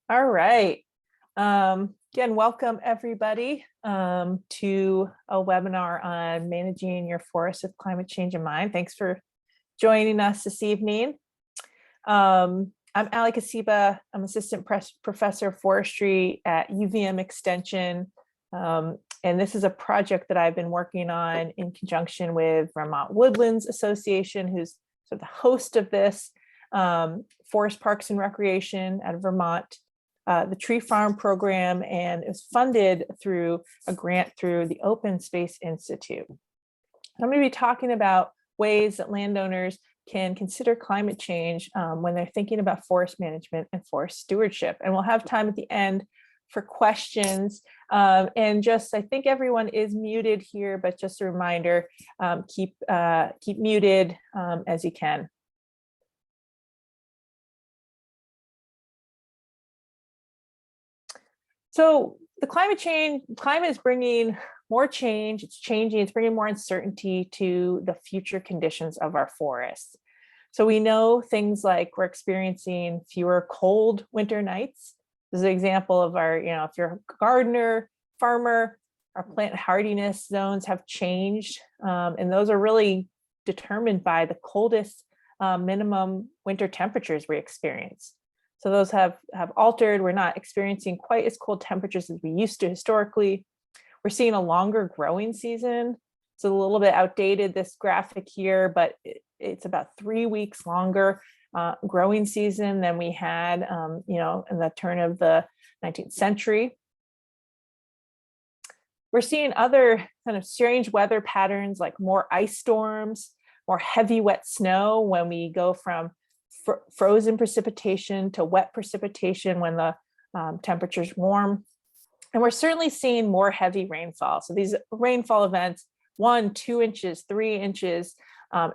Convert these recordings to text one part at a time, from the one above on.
All right. Again, welcome everybody to a webinar on managing your forest with climate change in mind. Thanks for joining us this evening. I'm Ali Kasiba. I'm assistant professor of forestry at UVM Extension. And this is a project that I've been working on in conjunction with Vermont Woodlands Association, who's sort of the host of this, Forest Parks and Recreation out of Vermont, the Tree Farm program, and it was funded through a grant through the Open Space Institute. I'm going to be talking about ways that landowners can consider climate change when they're thinking about forest management and forest stewardship. And we'll have time at the end for questions. And just, I think everyone is muted here, but just a reminder, keep muted as you can. So the climate is bringing more change, it's changing, it's bringing more uncertainty to the future conditions of our forests. So we know things like we're experiencing fewer cold winter nights. This is an example of our, if you're a gardener, farmer, our plant hardiness zones have changed. And those are really determined by the coldest minimum winter temperatures we experience. So those have altered. We're not experiencing quite as cold temperatures as we used to historically. We're seeing a longer growing season. It's a little bit outdated, this graphic here, but it's about 3 weeks longer growing season than we had, in the turn of the 19th century. We're seeing other kind of strange weather patterns like more ice storms, more heavy wet snow when we go from frozen precipitation to wet precipitation when the temperature's warm. And we're certainly seeing more heavy rainfall. So these rainfall events, 1, 2 inches, 3 inches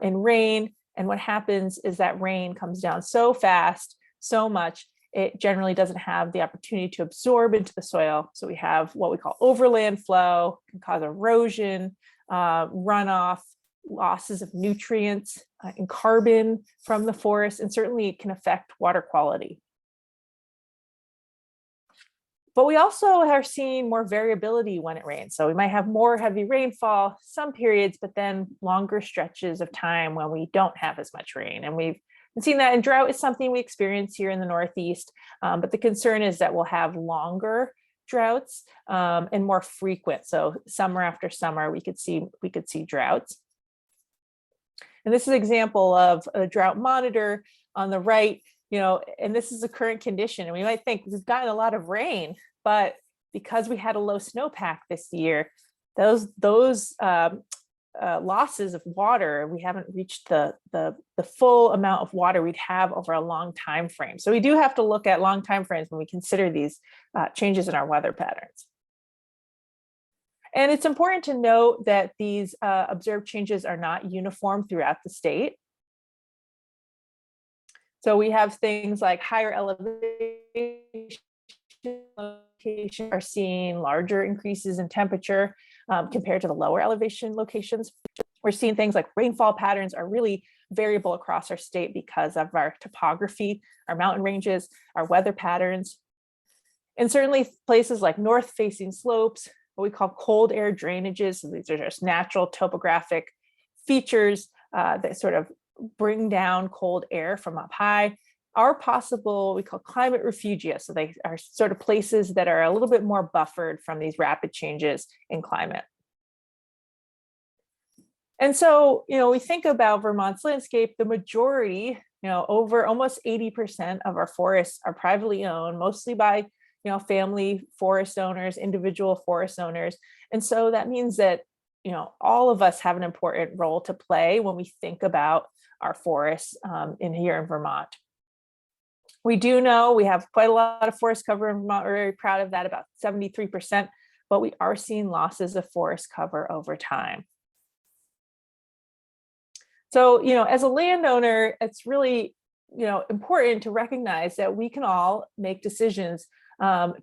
in rain. And what happens is that rain comes down so fast, so much, it generally doesn't have the opportunity to absorb into the soil. So we have what we call overland flow, can cause erosion, runoff, losses of nutrients and carbon from the forest, and certainly it can affect water quality. But we also are seeing more variability when it rains. So we might have more heavy rainfall some periods, but then longer stretches of time when we don't have as much rain. And we've seen that, and drought is something we experience here in the Northeast. But the concern is that we'll have longer droughts and more frequent. So summer after summer, we could see droughts. And this is an example of a drought monitor on the right, and this is the current condition. And we might think we've gotten a lot of rain, but because we had a low snowpack this year, those losses of water, we haven't reached the full amount of water we'd have over a long time frame. So we do have to look at long time frames when we consider these changes in our weather patterns. And it's important to note that these observed changes are not uniform throughout the state. So we have things like higher elevation locations are seeing larger increases in temperature compared to the lower elevation locations. We're seeing things like rainfall patterns are really variable across our state because of our topography, our mountain ranges, our weather patterns. And certainly places like north-facing slopes, what we call cold air drainages. So these are just natural topographic features that sort of bring down cold air from up high, are possible, what we call climate refugia. So they are sort of places that are a little bit more buffered from these rapid changes in climate. And so, we think about Vermont's landscape, the majority, over almost 80% of our forests are privately owned, mostly by family forest owners, individual forest owners. And so that means that, all of us have an important role to play when we think about our forests here in Vermont. We do know we have quite a lot of forest cover in Vermont. We're very proud of that, about 73%, but we are seeing losses of forest cover over time. So, as a landowner, it's really, important to recognize that we can all make decisions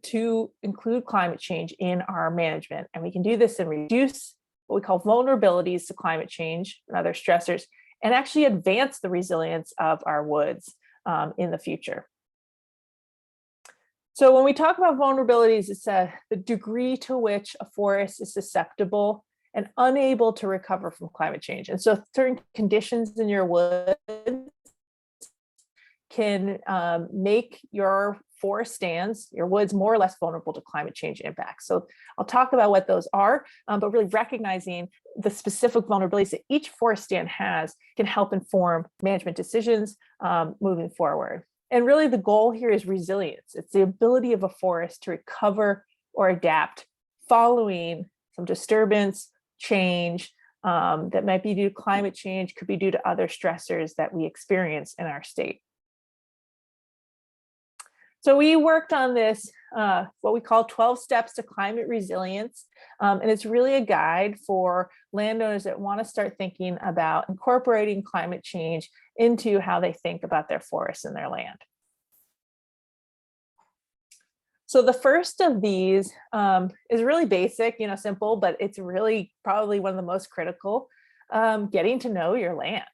to include climate change in our management. And we can do this and reduce what we call vulnerabilities to climate change and other stressors, and actually advance the resilience of our woods in the future. So when we talk about vulnerabilities, it's the degree to which a forest is susceptible and unable to recover from climate change. And so certain conditions in your woods can make your forest stands, your woods, more or less vulnerable to climate change impacts. So I'll talk about what those are, but really recognizing the specific vulnerabilities that each forest stand has can help inform management decisions moving forward. And really the goal here is resilience. It's the ability of a forest to recover or adapt following some disturbance, change that might be due to climate change, could be due to other stressors that we experience in our state. So we worked on this, what we call 12 steps to climate resilience. And it's really a guide for landowners that want to start thinking about incorporating climate change into how they think about their forests and their land. So the first of these is really basic, simple, but it's really probably one of the most critical, getting to know your land.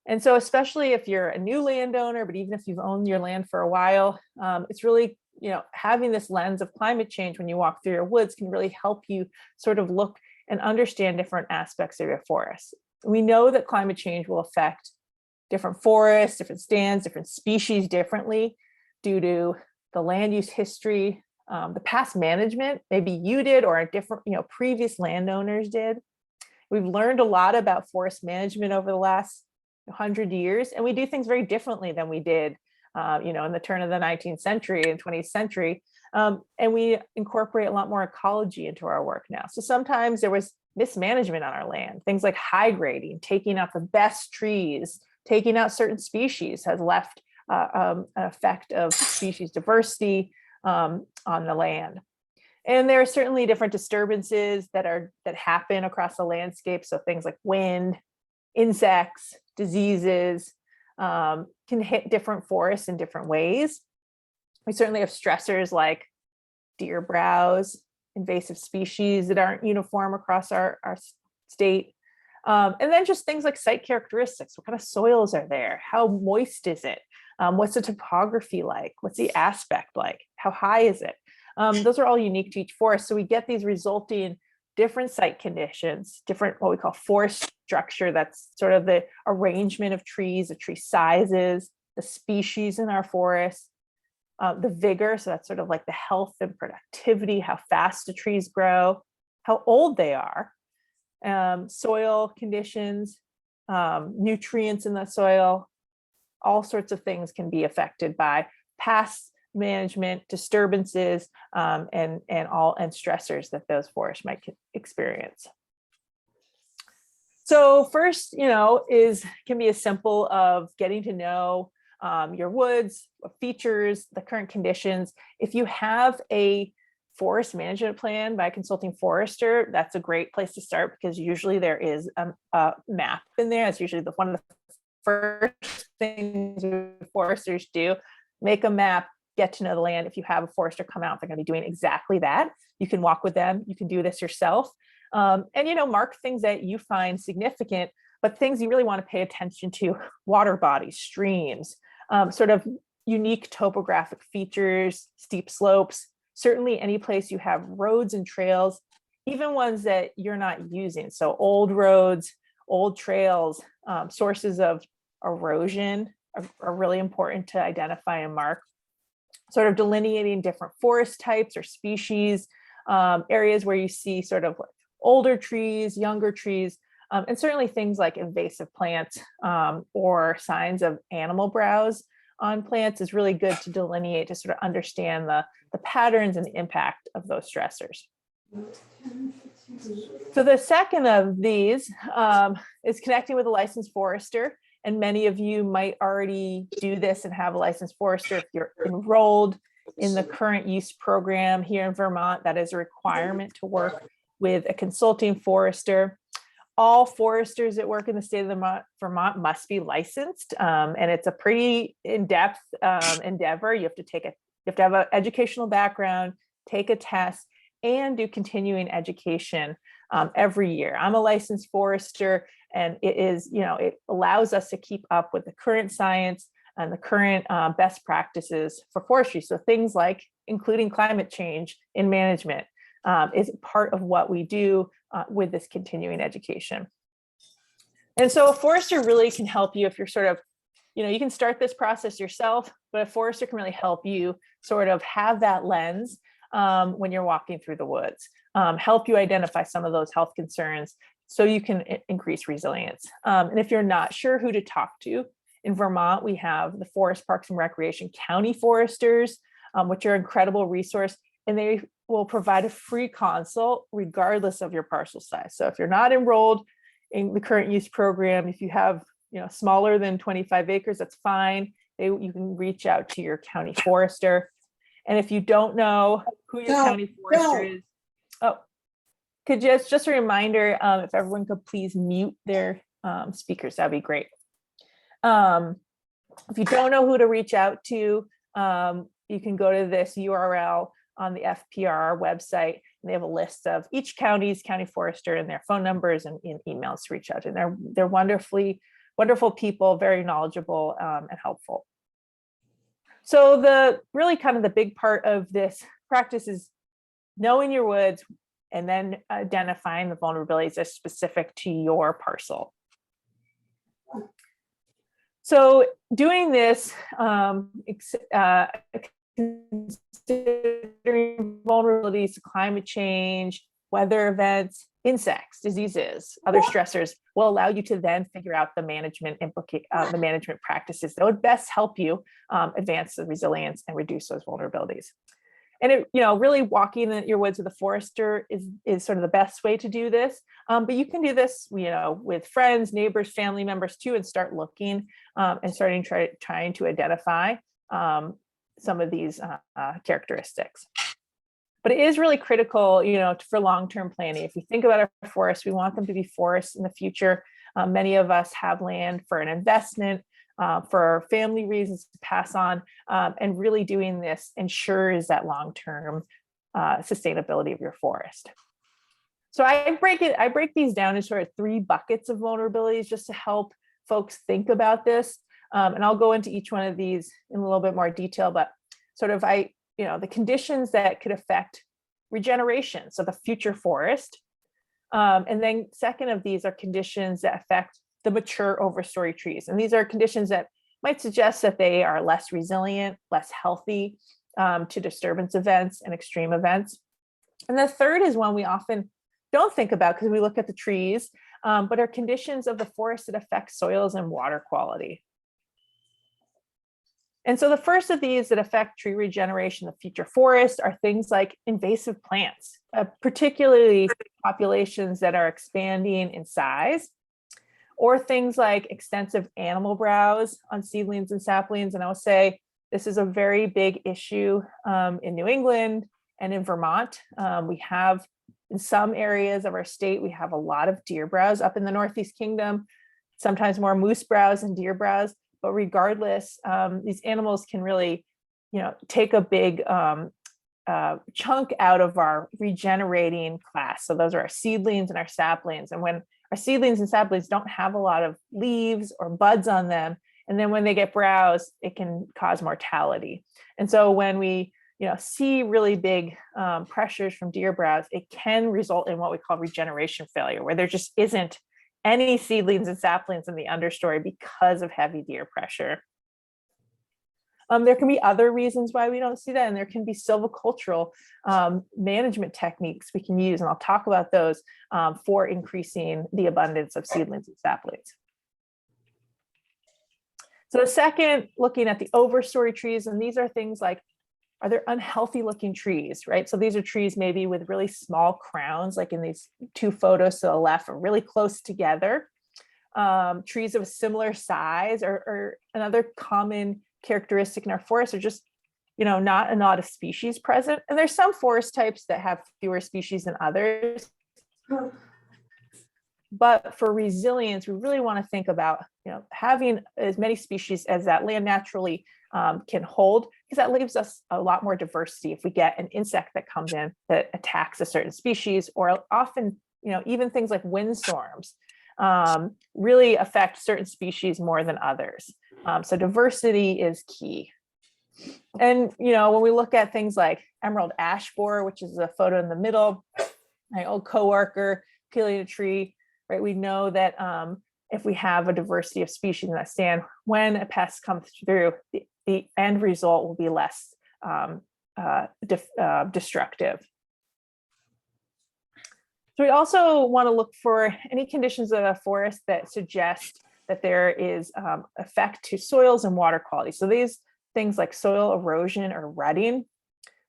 And so especially if you're a new landowner, but even if you've owned your land for a while, it's really, having this lens of climate change when you walk through your woods can really help you sort of look and understand different aspects of your forest. We know that climate change will affect different forests, different stands, different species differently due to the land use history, the past management, maybe you did or a different, previous landowners did. We've learned a lot about forest management over the last 100 years, and we do things very differently than we did, in the turn of the 19th century and 20th century. And we incorporate a lot more ecology into our work now. So sometimes there was mismanagement on our land, things like high grading, taking out the best trees, taking out certain species has left an effect of species diversity on the land. And there are certainly different disturbances that happen across the landscape. So things like wind, insects, diseases can hit different forests in different ways. We certainly have stressors like deer browse, invasive species that aren't uniform across our state. And then just things like site characteristics. What kind of soils are there? How moist is it? What's the topography like? What's the aspect like? How high is it? Those are all unique to each forest. So we get these resulting different site conditions, different what we call forest structure. That's sort of the arrangement of trees, the tree sizes, the species in our forest, the vigor. So that's sort of like the health and productivity, how fast the trees grow, how old they are, soil conditions, nutrients in the soil. All sorts of things can be affected by past management, disturbances, and stressors that those forests might experience. So first, can be as simple of getting to know your woods, what features, the current conditions. If you have a forest management plan by a consulting forester, that's a great place to start because usually there is a map in there. It's usually one of the first things foresters do, make a map, get to know the land. If you have a forester come out, they're going to be doing exactly that. You can walk with them. You can do this yourself. And, mark things that you find significant, but things you really want to pay attention to: water bodies, streams, sort of unique topographic features, steep slopes, certainly any place you have roads and trails, even ones that you're not using. So old roads, old trails, sources of erosion are really important to identify and mark. Sort of delineating different forest types or species, areas where you see sort of older trees, younger trees, and certainly things like invasive plants or signs of animal browse on plants is really good to delineate, to sort of understand the patterns and the impact of those stressors. So the second of these is connecting with a licensed forester. And many of you might already do this and have a licensed forester. If you're enrolled in the current use program here in Vermont, that is a requirement to work with a consulting forester. All foresters that work in the state of Vermont must be licensed. And it's a pretty in-depth endeavor. You have to have an educational background, take a test, and do continuing education every year. I'm a licensed forester, and it is, it allows us to keep up with the current science and the current best practices for forestry. So things like including climate change in management is part of what we do with this continuing education. And so a forester really can help you if you're sort of, you can start this process yourself, but a forester can really help you sort of have that lens when you're walking through the woods, help you identify some of those health concerns so you can increase resilience. And if you're not sure who to talk to, in Vermont, we have the Forest Parks and Recreation County Foresters, which are an incredible resource, and they will provide a free consult regardless of your parcel size. So if you're not enrolled in the current use program, if you have smaller than 25 acres, that's fine. You can reach out to your county forester. And if you don't know who your county forester is, could just a reminder, if everyone could please mute their speakers, that'd be great. If you don't know who to reach out to, you can go to this URL on the FPR website, and they have a list of each county's county forester and their phone numbers and emails to reach out to. And they're wonderful people, very knowledgeable and helpful. So the really kind of the big part of this practice is knowing your woods and then identifying the vulnerabilities as specific to your parcel. So doing this, considering vulnerabilities to climate change, weather events, insects, diseases, other stressors will allow you to then figure out the management practices that would best help you advance the resilience and reduce those vulnerabilities. And really walking your woods with a forester is sort of the best way to do this. But you can do this, with friends, neighbors, family members too, and start looking and trying to identify some of these characteristics. But it is really critical, for long-term planning. If we think about our forests, we want them to be forests in the future. Many of us have land for an investment, for family reasons to pass on, and really doing this ensures that long-term sustainability of your forest. So I break these down into sort of 3 buckets of vulnerabilities just to help folks think about this. And I'll go into each one of these in a little bit more detail, but sort of the conditions that could affect regeneration, so the future forest. And then second of these are conditions that affect the mature overstory trees. And these are conditions that might suggest that they are less resilient, less healthy to disturbance events and extreme events. And the third is one we often don't think about because we look at the trees, but are conditions of the forest that affect soils and water quality. And so the first of these that affect tree regeneration, the future forest, are things like invasive plants, particularly populations that are expanding in size, or things like extensive animal browse on seedlings and saplings. And I'll say this is a very big issue in New England and in Vermont. We have, in some areas of our state, we have a lot of deer browse. Up in the Northeast Kingdom, sometimes more moose browse and deer browse. But regardless, these animals can really, take a big chunk out of our regenerating class. So those are our seedlings and our saplings. And when our seedlings and saplings don't have a lot of leaves or buds on them, and then when they get browse, it can cause mortality. And so when we, see really big pressures from deer browse, it can result in what we call regeneration failure, where there just isn't any seedlings and saplings in the understory because of heavy deer pressure. There can be other reasons why we don't see that, and there can be silvicultural management techniques we can use, and I'll talk about those for increasing the abundance of seedlings and saplings. So the second, looking at the overstory trees, and these are things like, are there unhealthy looking trees, right? So these are trees maybe with really small crowns, like in these 2 photos to the left, are really close together. Trees of a similar size, or another common characteristic in our forests are just, not a lot of species present. And there's some forest types that have fewer species than others. But for resilience, we really want to think about, having as many species as that land naturally can hold, because that leaves us a lot more diversity. If we get an insect that comes in that attacks a certain species, or often, even things like windstorms really affect certain species more than others. So diversity is key. And, when we look at things like emerald ash borer, which is a photo in the middle, my old coworker peeling a tree, right? We know that if we have a diversity of species in that stand, when a pest comes through, the end result will be less destructive. So we also want to look for any conditions of a forest that suggest that there is effect to soils and water quality. So these things like soil erosion or rutting,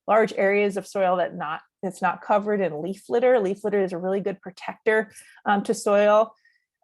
large areas of soil that's not covered in leaf litter. Leaf litter is a really good protector to soil.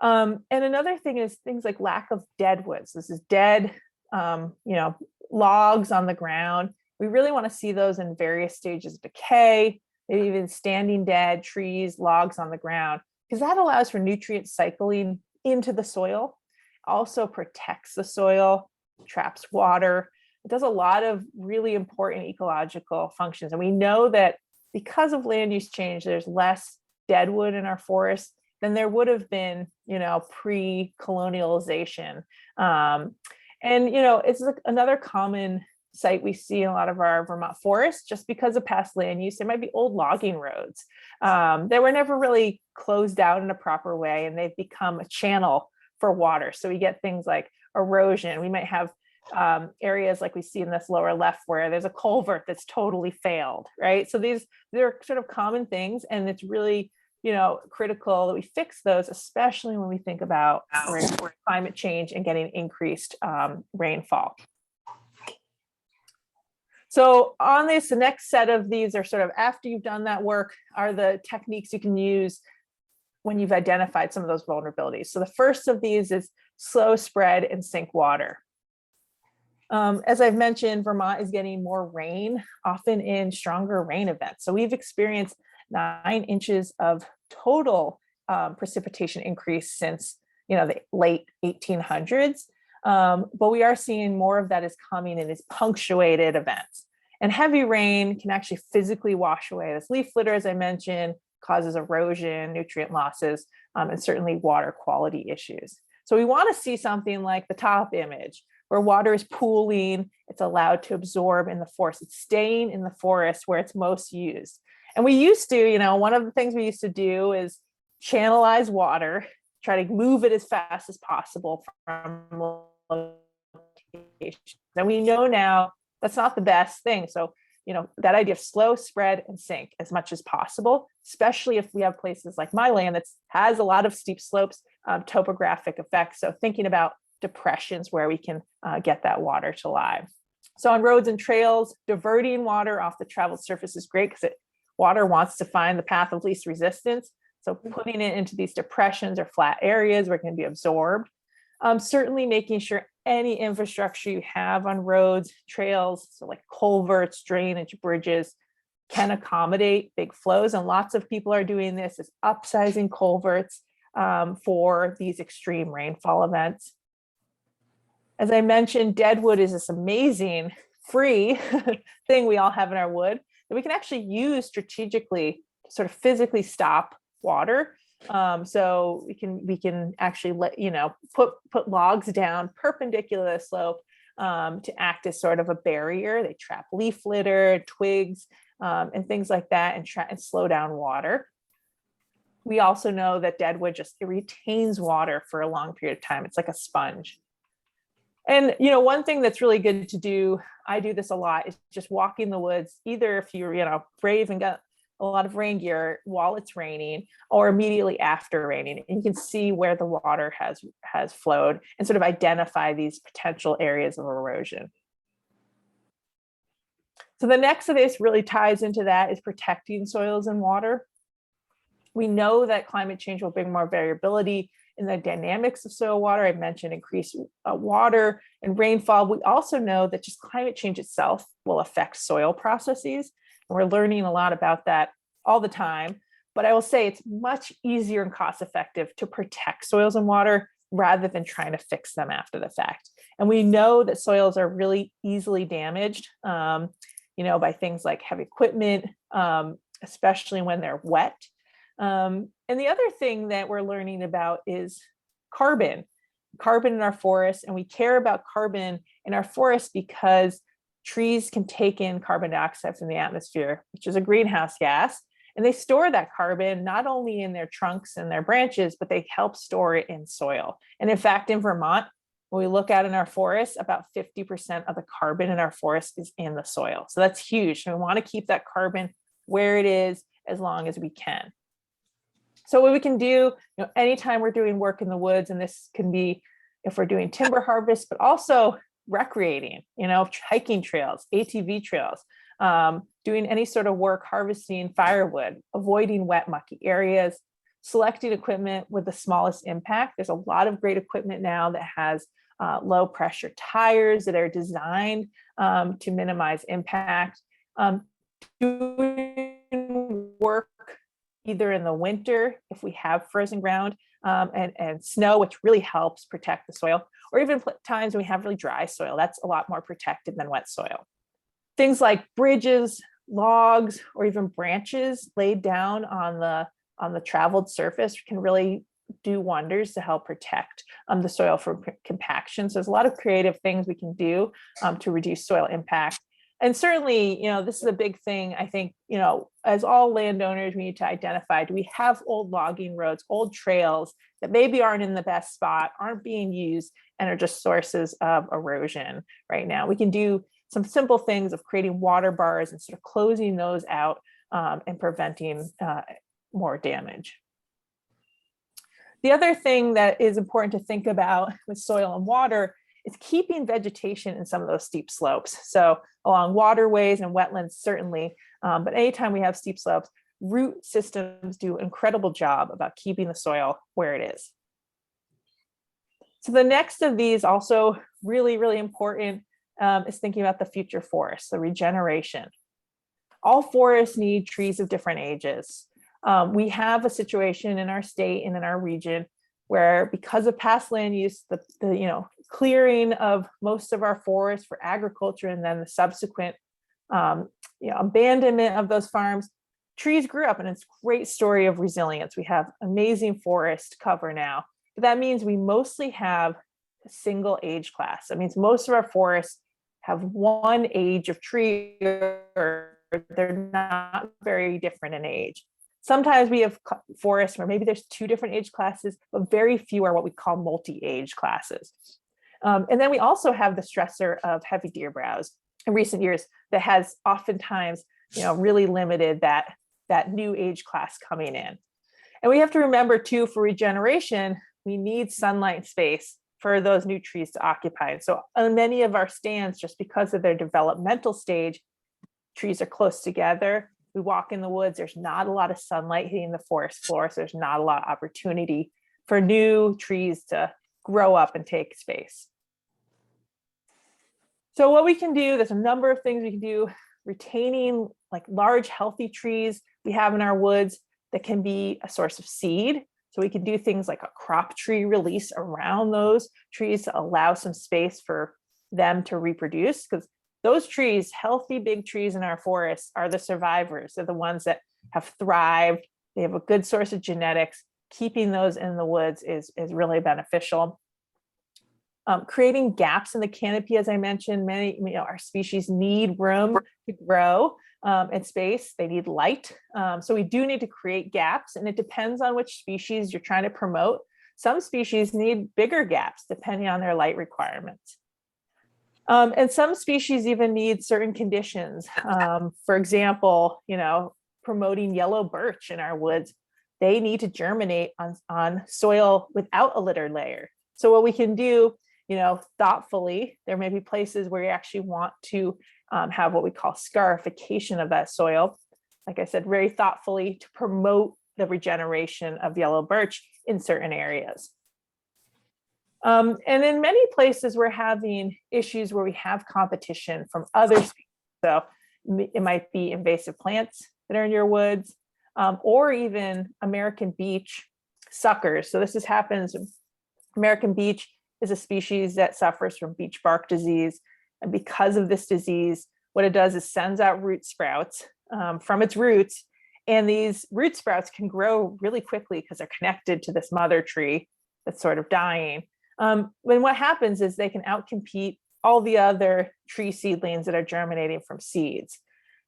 And another thing is things like lack of dead woods. This is dead, logs on the ground. We really want to see those in various stages of decay, maybe even standing dead trees, logs on the ground, because that allows for nutrient cycling into the soil, also protects the soil, traps water. It does a lot of really important ecological functions. And we know that because of land use change, there's less deadwood in our forests than there would have been, pre-colonialization. It's another common site we see in a lot of our Vermont forests, just because of past land use. There might be old logging roads that were never really closed out in a proper way, and they've become a channel for water. So we get things like erosion. We might have areas like we see in this lower left where there's a culvert that's totally failed, right? So they're sort of common things, and it's really critical that we fix those, especially when we think about climate change and getting increased rainfall. So on this, the next set of these are sort of after you've done that work, are the techniques you can use when you've identified some of those vulnerabilities. So the first of these is slow spread and sink water. As I've mentioned, Vermont is getting more rain, often in stronger rain events. So we've experienced 9 inches of total precipitation increase since the late 1800s. But we are seeing more of that is coming in these punctuated events. And heavy rain can actually physically wash away this leaf litter, as I mentioned, causes erosion, nutrient losses, and certainly water quality issues. So we want to see something like the top image, where water is pooling, it's allowed to absorb in the forest, it's staying in the forest where it's most used. And we used to, one of the things we used to do is channelize water, try to move it as fast as possible from location. And we know now that's not the best thing. So, that idea of slow spread and sink as much as possible, especially if we have places like my land that has a lot of steep slopes, topographic effects. So thinking about depressions where we can get that water to lie. So on roads and trails, diverting water off the traveled surface is great because water wants to find the path of least resistance. So putting it into these depressions or flat areas where it can be absorbed. Certainly making sure any infrastructure you have on roads, trails, so like culverts, drainage, bridges, can accommodate big flows. And lots of people are doing this, is upsizing culverts for these extreme rainfall events. As I mentioned, deadwood is this amazing free thing we all have in our wood that we can actually use strategically to sort of physically stop water. So we can actually put logs down perpendicular to the slope to act as sort of a barrier. They trap leaf litter, twigs, and things like that, and slow down water. We also know that deadwood it retains water for a long period of time. It's like a sponge. And, one thing that's really good to do, I do this a lot, is just walk in the woods, either if you're, brave and got a lot of rain gear while it's raining or immediately after raining. And you can see where the water has flowed and sort of identify these potential areas of erosion. So the next of this really ties into that is protecting soils and water. We know that climate change will bring more variability in the dynamics of soil water. I mentioned increased water and rainfall. We also know that just climate change itself will affect soil processes. And we're learning a lot about that all the time. But I will say it's much easier and cost effective to protect soils and water rather than trying to fix them after the fact. And we know that soils are really easily damaged, by things like heavy equipment, especially when they're wet. And the other thing that we're learning about is carbon. carbon in our forests, and we care about carbon in our forests because trees can take in carbon dioxide from the atmosphere, which is a greenhouse gas, and they store that carbon not only in their trunks and their branches, but they help store it in soil. And in fact, in Vermont, when we look out in our forests, about 50% of the carbon in our forest is in the soil. So that's huge. And we want to keep that carbon where it is as long as we can. So what we can do, anytime we're doing work in the woods, and this can be if we're doing timber harvest, but also recreating, hiking trails, ATV trails, doing any sort of work, harvesting firewood, avoiding wet, mucky areas, selecting equipment with the smallest impact. There's a lot of great equipment now that has low pressure tires that are designed to minimize impact. Doing work either in the winter, if we have frozen ground, and snow, which really helps protect the soil, or even times when we have really dry soil, that's a lot more protected than wet soil. Things like bridges, logs, or even branches laid down on the traveled surface can really do wonders to help protect the soil from compaction. So there's a lot of creative things we can do to reduce soil impact. And certainly, this is a big thing. I think, as all landowners, we need to identify, do we have old logging roads, old trails that maybe aren't in the best spot, aren't being used, and are just sources of erosion right now? We can do some simple things of creating water bars and sort of closing those out and preventing more damage. The other thing that is important to think about with soil and water is keeping vegetation in some of those steep slopes. So along waterways and wetlands, certainly, but anytime we have steep slopes, root systems do an incredible job about keeping the soil where it is. So the next of these, also really, really important, is thinking about the future forests, the regeneration. All forests need trees of different ages. We have a situation in our state and in our region where, because of past land use, the clearing of most of our forests for agriculture, and then the subsequent abandonment of those farms, trees grew up, and it's a great story of resilience. We have amazing forest cover now, but that means we mostly have a single age class. That means most of our forests have one age of tree, or they're not very different in age. Sometimes we have forests where maybe there's two different age classes, but very few are what we call multi-age classes. And then we also have the stressor of heavy deer browse in recent years that has oftentimes, really limited that new age class coming in. And we have to remember too, for regeneration, we need sunlight and space for those new trees to occupy. So on many of our stands, just because of their developmental stage, trees are close together. We walk in the woods, there's not a lot of sunlight hitting the forest floor, so there's not a lot of opportunity for new trees to grow up and take space. So what we can do, there's a number of things we can do. Retaining like large, healthy trees we have in our woods that can be a source of seed. So we can do things like a crop tree release around those trees to allow some space for them to reproduce, because those trees, healthy big trees in our forests, are the survivors. They're the ones that have thrived. They have a good source of genetics. Keeping those in the woods is really beneficial. Creating gaps in the canopy, as I mentioned, many our species need room to grow and space. They need light. So we do need to create gaps, and it depends on which species you're trying to promote. Some species need bigger gaps depending on their light requirements. And some species even need certain conditions. For example, promoting yellow birch in our woods, they need to germinate on soil without a litter layer. So what we can do, thoughtfully, there may be places where you actually want to have what we call scarification of that soil. Like I said, very thoughtfully to promote the regeneration of yellow birch in certain areas. And in many places, we're having issues where we have competition from other species. So it might be invasive plants that are in your woods, or even American beech suckers. So this happens. American beech is a species that suffers from beech bark disease. And because of this disease, what it does is sends out root sprouts from its roots. And these root sprouts can grow really quickly because they're connected to this mother tree that's sort of dying. When what happens is they can outcompete all the other tree seedlings that are germinating from seeds.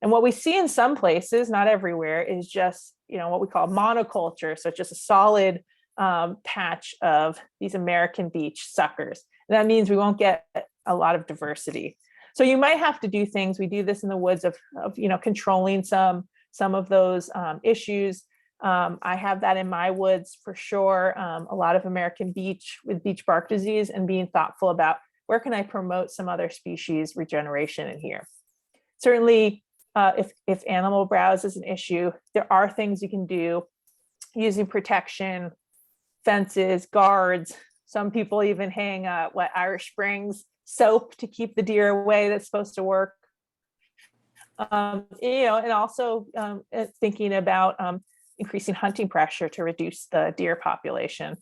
And what we see in some places, not everywhere, is just, what we call monoculture. So just a solid patch of these American beech suckers. And that means we won't get a lot of diversity. So you might have to do things. We do this in the woods of controlling some of those issues. I have that in my woods for sure. A lot of American beech with beech bark disease, and being thoughtful about where can I promote some other species regeneration in here. Certainly, if animal browse is an issue, there are things you can do using protection, fences, guards. Some people even hang Irish Springs soap to keep the deer away. That's supposed to work. And also thinking about increasing hunting pressure to reduce the deer population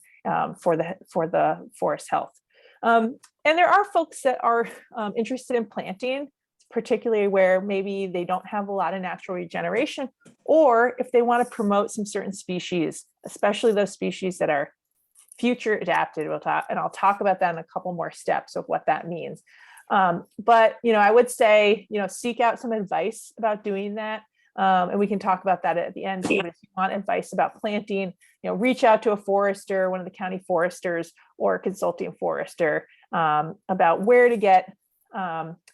for the forest health. And there are folks that are interested in planting, particularly where maybe they don't have a lot of natural regeneration, or if they want to promote some certain species, especially those species that are future adapted. I'll talk about that in a couple more steps of what that means. But I would say, seek out some advice about doing that. And we can talk about that at the end. But if you want advice about planting, reach out to a forester, one of the county foresters, or a consulting forester about where to get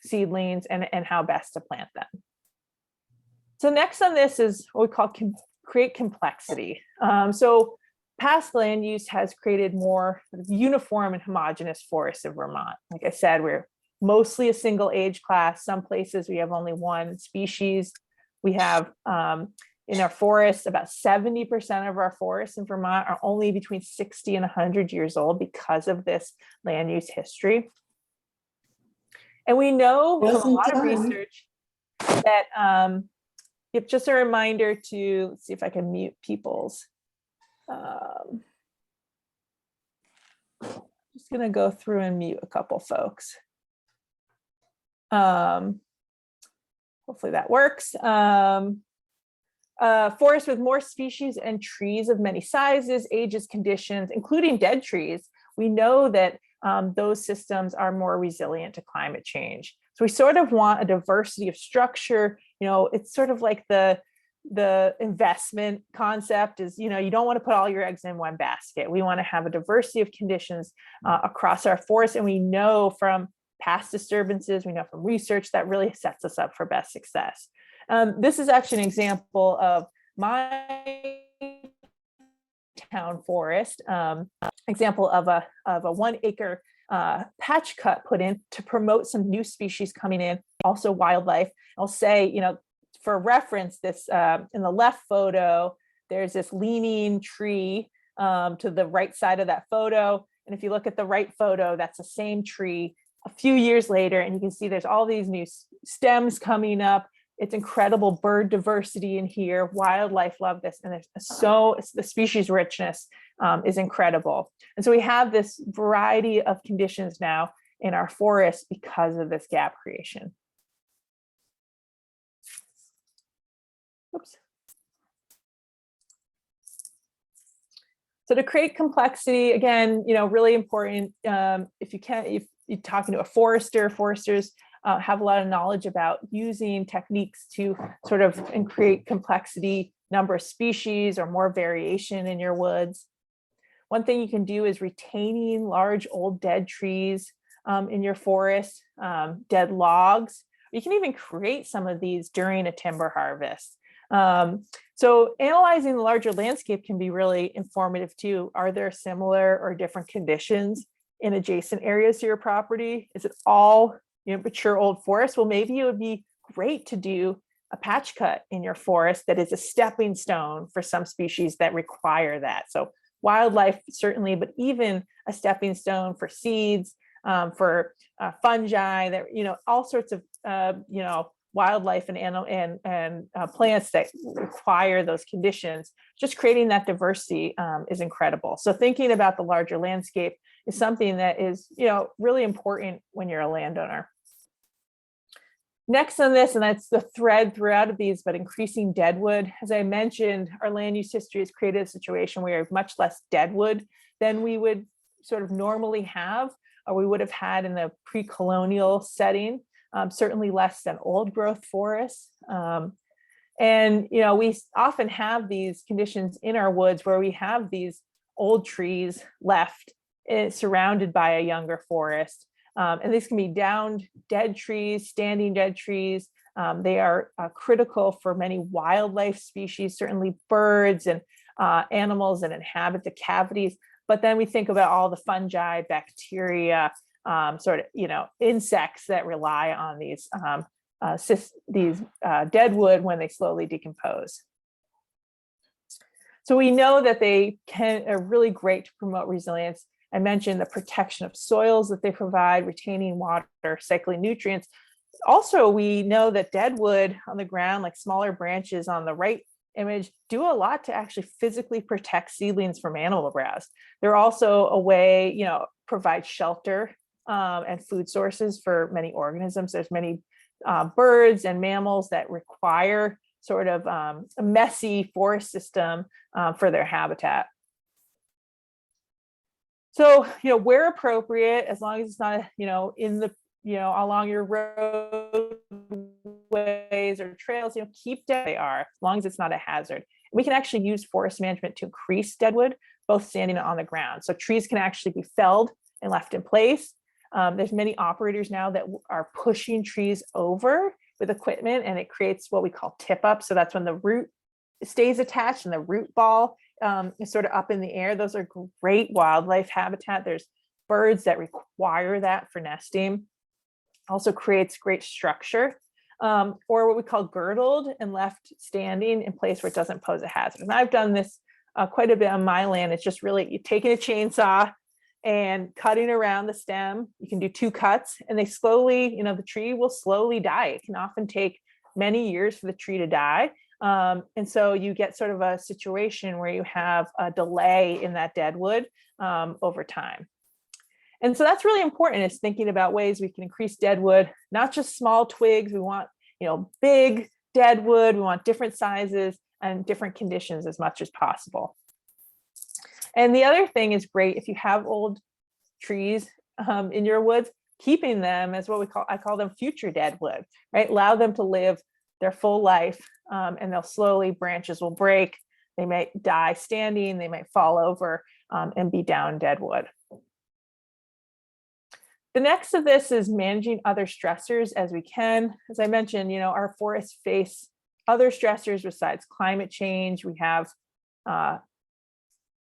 seedlings and how best to plant them. So next on this is what we call create complexity. So past land use has created more uniform and homogeneous forests in Vermont. Like I said, we're mostly a single age class. Some places we have only one species. We have in our forests, about 70% of our forests in Vermont are only between 60 and 100 years old because of this land use history. And we know from a lot of research that, just a reminder to, let's see if I can mute people's. Just gonna go through and mute a couple folks. Hopefully that works. Forests with more species and trees of many sizes, ages, conditions, including dead trees. We know that those systems are more resilient to climate change. So we sort of want a diversity of structure. It's sort of like the investment concept is, you don't want to put all your eggs in one basket. We want to have a diversity of conditions across our forests. And we know from past disturbances, we know from research that really sets us up for best success. This is actually an example of my town forest, example of a 1 acre patch cut put in to promote some new species coming in, also wildlife. I'll say, for reference, this in the left photo, there's this leaning tree to the right side of that photo. And if you look at the right photo, that's the same tree a few years later, and you can see there's all these new stems coming up. It's incredible bird diversity in here. Wildlife love this. And the species richness is incredible. And so we have this variety of conditions now in our forests because of this gap creation. Oops. So to create complexity, again, really important. If you're talking to a forester, foresters have a lot of knowledge about using techniques to sort of create complexity, number of species or more variation in your woods. One thing you can do is retaining large old dead trees in your forest, dead logs. You can even create some of these during a timber harvest. So analyzing the larger landscape can be really informative too. Are there similar or different conditions in adjacent areas to your property? Is it all mature old forest? Well, maybe it would be great to do a patch cut in your forest that is a stepping stone for some species that require that. So wildlife certainly, but even a stepping stone for seeds, for fungi, that all sorts of wildlife and animal and plants that require those conditions. Just creating that diversity is incredible. So thinking about the larger landscape is something that is really important when you're a landowner. Next on this, and that's the thread throughout of these, but increasing deadwood. As I mentioned, our land use history has created a situation where we have much less deadwood than we would sort of normally have, or we would have had in the pre-colonial setting, certainly less than old growth forests. And, we often have these conditions in our woods where we have these old trees left surrounded by a younger forest. And these can be downed dead trees, standing dead trees. They are critical for many wildlife species, certainly birds and animals that inhabit the cavities. But then we think about all the fungi, bacteria, insects that rely on these dead wood when they slowly decompose. So we know that they are really great to promote resilience. I mentioned the protection of soils that they provide, retaining water, cycling nutrients. Also, we know that dead wood on the ground, like smaller branches on the right image, do a lot to actually physically protect seedlings from animal browse. They're also a way, provide shelter and food sources for many organisms. There's many birds and mammals that require sort of a messy forest system for their habitat. So, where appropriate, as long as it's not, in the, along your roadways or trails, keep dead they are, as long as it's not a hazard. We can actually use forest management to increase deadwood, both standing and on the ground. So trees can actually be felled and left in place. There's many operators now that are pushing trees over with equipment, and it creates what we call tip up. So that's when the root stays attached and the root ball is sort of up in the air. Those are great wildlife habitat. There's birds that require that for nesting. Also creates great structure, or what we call girdled and left standing in place where it doesn't pose a hazard. And I've done this quite a bit on my land. It's just really you taking a chainsaw and cutting around the stem. You can do 2 cuts, and they slowly, the tree will slowly die. It can often take many years for the tree to die. And so you get sort of a situation where you have a delay in that dead wood over time. And so that's really important, is thinking about ways we can increase dead wood, not just small twigs. We want, big dead wood. We want different sizes and different conditions as much as possible. And the other thing is great if you have old trees in your woods, keeping them as what I call them future dead wood, right? Allow them to live their full life, and they'll slowly, branches will break. They might die standing, they might fall over and be down dead wood. The next of this is managing other stressors as we can. As I mentioned, our forests face other stressors besides climate change. We have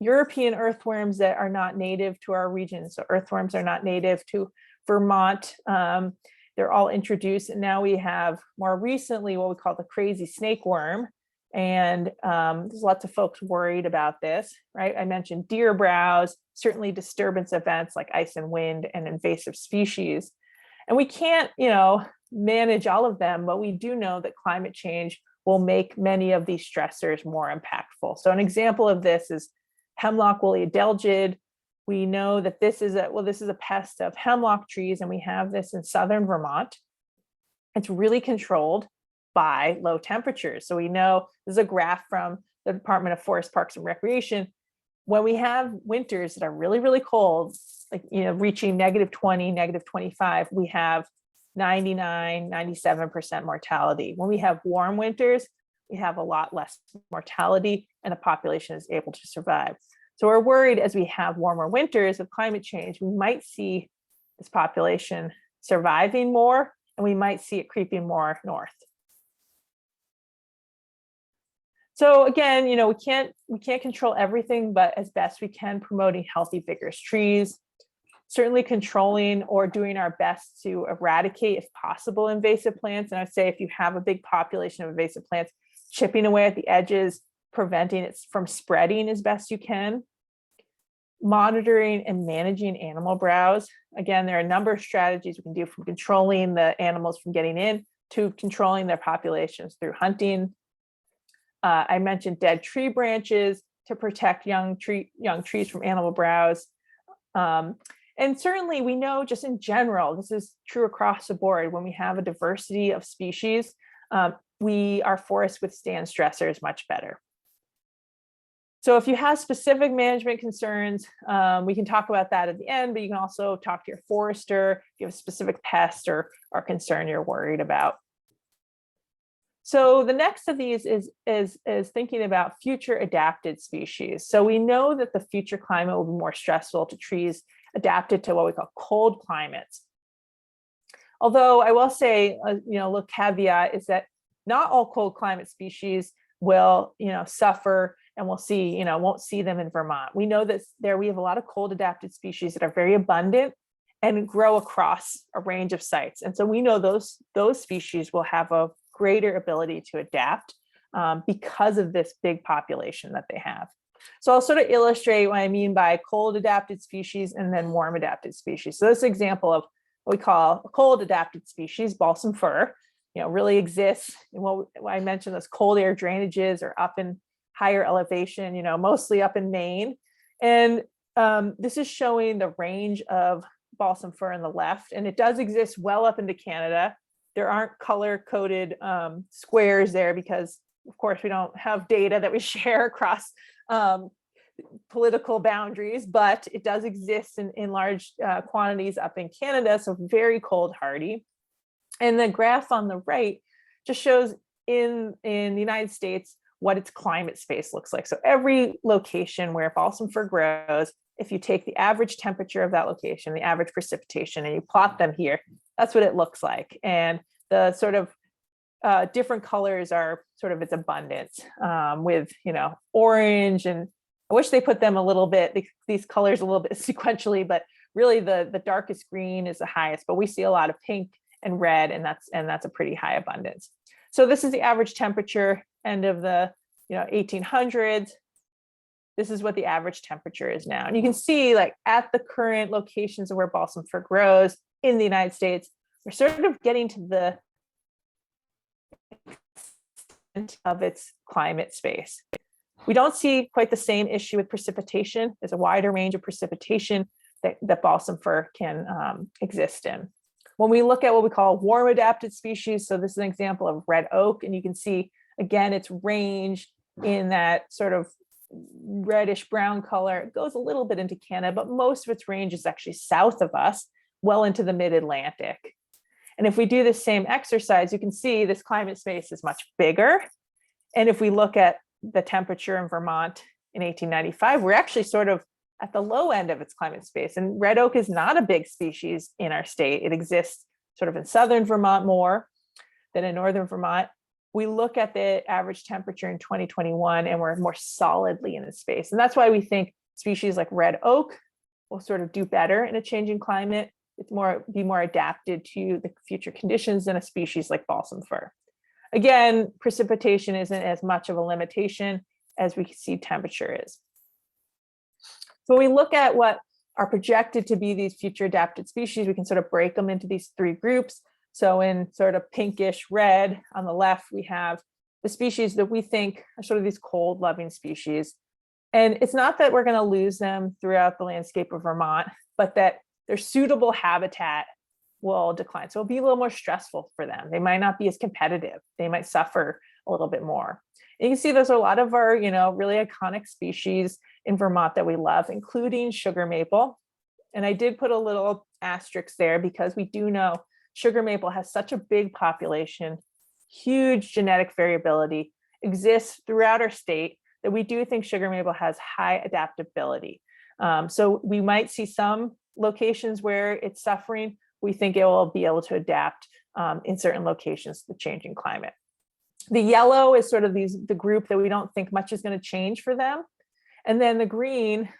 European earthworms that are not native to our region. So earthworms are not native to Vermont. They're all introduced. And now we have more recently what we call the crazy snake worm. And there's lots of folks worried about this, right? I mentioned deer browse, certainly disturbance events like ice and wind and invasive species. And we can't, manage all of them, but we do know that climate change will make many of these stressors more impactful. So an example of this is hemlock woolly adelgid. We know that this is a pest of hemlock trees, and we have this in southern Vermont. It's really controlled by low temperatures. So we know, this is a graph from the Department of Forest, Parks and Recreation. When we have winters that are really, really cold, like, reaching -20, -25, we have 99, 97% mortality. When we have warm winters, we have a lot less mortality, and the population is able to survive. So we're worried, as we have warmer winters of climate change, we might see this population surviving more, and we might see it creeping more north. So again, we can't control everything, but as best we can, promoting healthy, vigorous trees, certainly controlling or doing our best to eradicate, if possible, invasive plants. And I'd say if you have a big population of invasive plants, chipping away at the edges, preventing it from spreading as best you can. Monitoring and managing animal browse. Again, there are a number of strategies we can do, from controlling the animals from getting in to controlling their populations through hunting. I mentioned dead tree branches to protect young trees from animal browse. And certainly we know, just in general, this is true across the board, when we have a diversity of species, our forests withstand stressors much better. So if you have specific management concerns, we can talk about that at the end, but you can also talk to your forester if you have a specific pest or concern you're worried about. So the next of these is thinking about future adapted species. So we know that the future climate will be more stressful to trees adapted to what we call cold climates. Although I will say, a little caveat is that not all cold climate species will, suffer, and we'll see, won't see them in Vermont. We know that we have a lot of cold adapted species that are very abundant and grow across a range of sites. And so we know those species will have a greater ability to adapt because of this big population that they have. So I'll sort of illustrate what I mean by cold adapted species and then warm adapted species. So this example of what we call a cold adapted species, balsam fir, really exists in what I mentioned, those cold air drainages or up in higher elevation, mostly up in Maine. And this is showing the range of balsam fir on the left, and it does exist well up into Canada. There aren't color-coded squares there because, of course, we don't have data that we share across political boundaries, but it does exist in large quantities up in Canada, so very cold hardy. And the graph on the right just shows in the United States what its climate space looks like. So every location where balsam fir grows, if you take the average temperature of that location, the average precipitation, and you plot them here, that's what it looks like. And the sort of different colors are sort of its abundance with, orange, and I wish they put them a little bit, these colors a little bit sequentially, but really the darkest green is the highest, but we see a lot of pink and red, and that's a pretty high abundance. So this is the average temperature end of the 1800s. This is what the average temperature is now. And you can see, like, at the current locations of where balsam fir grows in the United States, we're sort of getting to the extent of its climate space. We don't see quite the same issue with precipitation. There's a wider range of precipitation that balsam fir can exist in. When we look at what we call warm adapted species, so this is an example of red oak, and you can see, again, its range in that sort of reddish brown color. It goes a little bit into Canada, but most of its range is actually south of us, well into the mid-Atlantic. And if we do the same exercise, you can see this climate space is much bigger. And if we look at the temperature in Vermont in 1895, we're actually sort of at the low end of its climate space. And red oak is not a big species in our state. It exists sort of in southern Vermont more than in northern Vermont. We look at the average temperature in 2021, and we're more solidly in the space. And that's why we think species like red oak will sort of do better in a changing climate. It's be more adapted to the future conditions than a species like balsam fir. Again, precipitation isn't as much of a limitation as we see temperature is. So when we look at what are projected to be these future adapted species, we can sort of break them into these three groups. So in sort of pinkish red on the left, we have the species that we think are sort of these cold loving species. And it's not that we're going to lose them throughout the landscape of Vermont, but that their suitable habitat will decline. So it'll be a little more stressful for them. They might not be as competitive. They might suffer a little bit more. And you can see there's a lot of our, really iconic species in Vermont that we love, including sugar maple. And I did put a little asterisk there because we do know sugar maple has such a big population, huge genetic variability, exists throughout our state, that we do think sugar maple has high adaptability. So we might see some locations where it's suffering. We think it will be able to adapt in certain locations to the changing climate. The yellow is sort of the group that we don't think much is going to change for them. And then the green,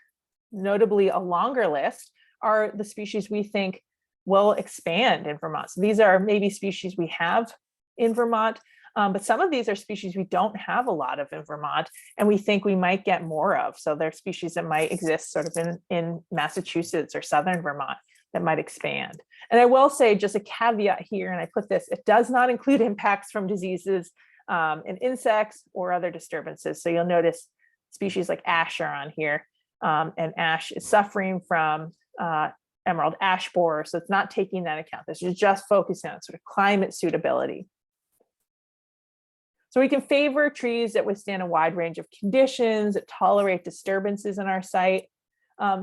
notably a longer list, are the species we think will expand in Vermont. So these are maybe species we have in Vermont, but some of these are species we don't have a lot of in Vermont, and we think we might get more of. So they're species that might exist sort of in Massachusetts or southern Vermont that might expand. And I will say just a caveat here, and I put this, it does not include impacts from diseases and insects or other disturbances. So you'll notice species like ash are on here, and ash is suffering from emerald ash borer. So it's not taking that account. This is just focusing on sort of climate suitability. So we can favor trees that withstand a wide range of conditions, that tolerate disturbances in our site.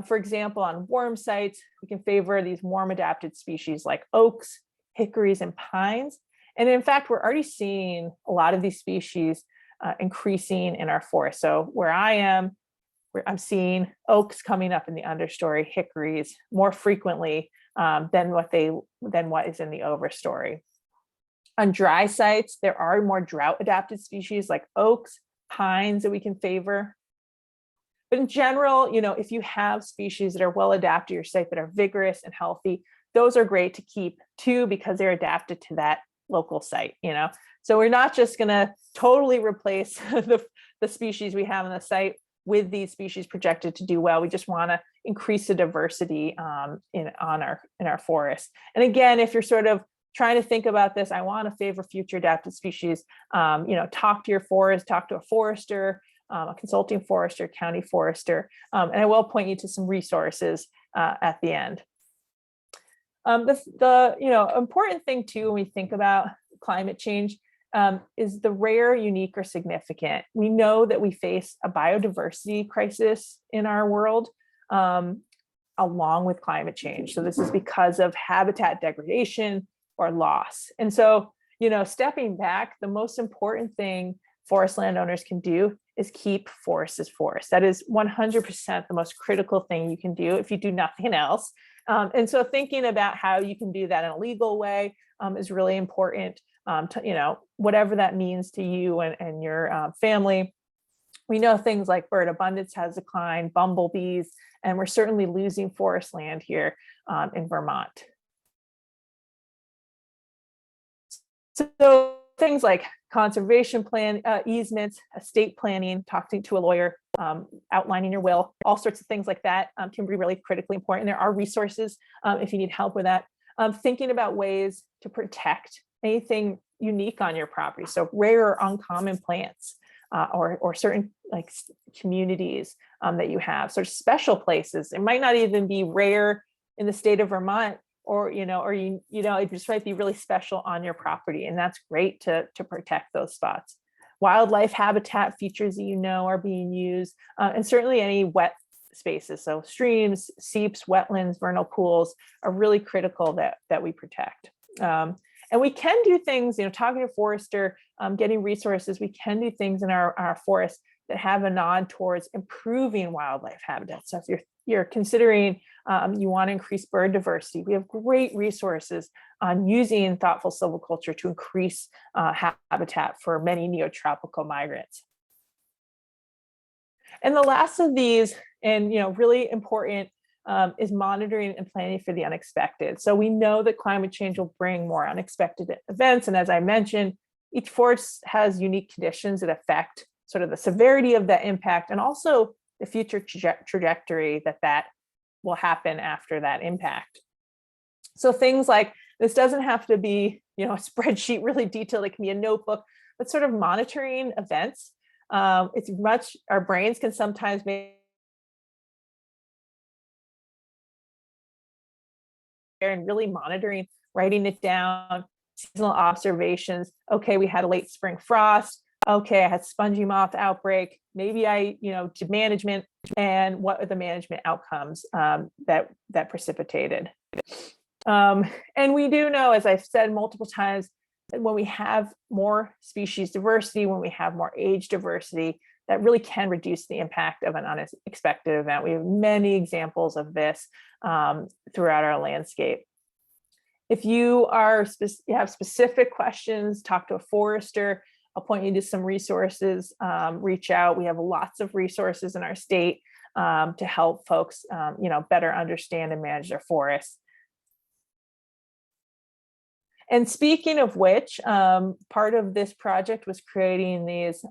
For example, on warm sites, we can favor these warm adapted species like oaks, hickories, and pines. And in fact, we're already seeing a lot of these species increasing in our forest. So where I am, I'm seeing oaks coming up in the understory, hickories more frequently than what is in the overstory. On dry sites, there are more drought adapted species like oaks, pines that we can favor. But in general, if you have species that are well adapted to your site, that are vigorous and healthy, those are great to keep too, because they're adapted to that local site, So we're not just going to totally replace the species we have on the site with these species projected to do well. We just want to increase the diversity in our forests. And again, if you're sort of trying to think about this, I want to favor future adapted species. Talk to your forest, talk to a forester, a consulting forester, county forester, and I will point you to some resources at the end. The important thing too when we think about climate change is the rare, unique, or significant. We know that we face a biodiversity crisis in our world along with climate change. So this is because of habitat degradation or loss. And so, stepping back, the most important thing forest landowners can do is keep forests as forests. That is 100% the most critical thing you can do if you do nothing else. And so thinking about how you can do that in a legal way is really important to, whatever that means to you and your family. We know things like bird abundance has declined, bumblebees, and we're certainly losing forest land here in Vermont. So things like conservation plan easements, estate planning, talking to a lawyer, outlining your will, all sorts of things like that can be really critically important. There are resources if you need help with that. Thinking about ways to protect anything unique on your property. So rare or uncommon plants or certain like communities that you have, sort of special places. It might not even be rare in the state of Vermont, or it just might be really special on your property, and that's great to protect those spots. Wildlife habitat features that are being used, and certainly any wet spaces, so streams, seeps, wetlands, vernal pools are really critical that we protect. And we can do things, talking to a forester, getting resources, we can do things in our forests that have a nod towards improving wildlife habitat. So if you're considering you want to increase bird diversity, we have great resources on using thoughtful silviculture to increase habitat for many neotropical migrants. And the last of these, and really important, is monitoring and planning for the unexpected. So we know that climate change will bring more unexpected events. And as I mentioned, each forest has unique conditions that affect sort of the severity of that impact and also the future trajectory that will happen after that impact. So things like, this doesn't have to be, a spreadsheet really detailed, it can be a notebook, but sort of monitoring events. Our brains can sometimes make and really monitoring, writing it down, seasonal observations. Okay, we had a late spring frost. Okay, I had spongy moth outbreak. Maybe I, did management, and what are the management outcomes that precipitated. And we do know, as I've said multiple times, that when we have more species diversity, when we have more age diversity, that really can reduce the impact of an unexpected event. We have many examples of this throughout our landscape. If you have specific questions, talk to a forester. I'll point you to some resources, reach out. We have lots of resources in our state to help folks, better understand and manage their forests. And speaking of which, part of this project was creating these